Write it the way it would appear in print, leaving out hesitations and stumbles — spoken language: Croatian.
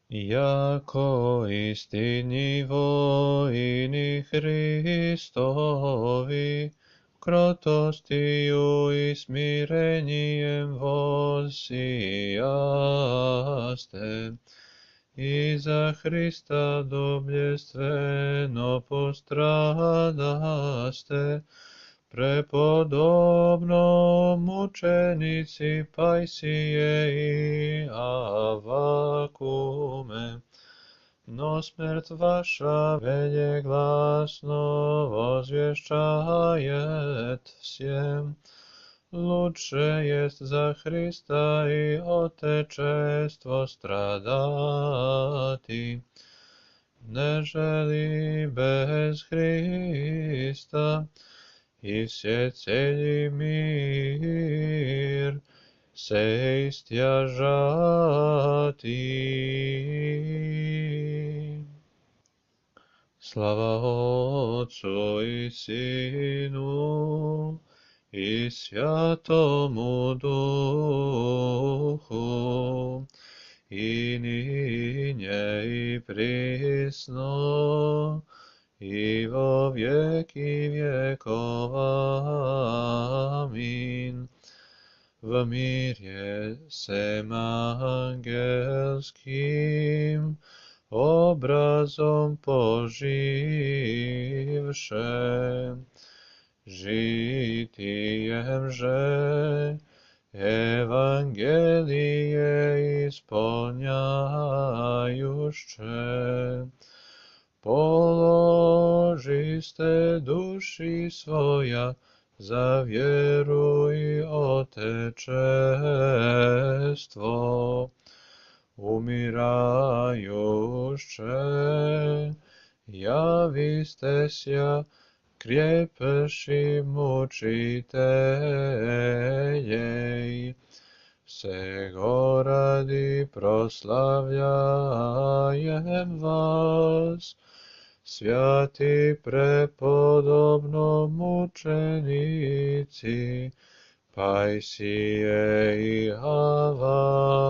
Jako istini vojni Hristovi, krotostiju i smirenijem vosijaste, i za Hrista dobljenstveno postradaste, prepodobno mučenici Pajsije i Avakume, no smrt vaša velje glasno vozvješćajet всем. Лучше jest za Hrista i otečestvo stradati, neželi bez Hrista i sjecelji mir se istjažati. Slava Otcu i Sinu i Svjatomu Duhu, i ninje i prisno, i vo vjeki vjekova. Amin. V mirje sem angelskim obrazom poživše, žitijem že evangelije ispolnjajušće, položiste duši svoja za vjeru i otečestvo, umirajušće, javiste sja krjepeši mučiteljej, sego radi proslavljajem vas, svjati prepodobno mučenici Pajsije i Avakume.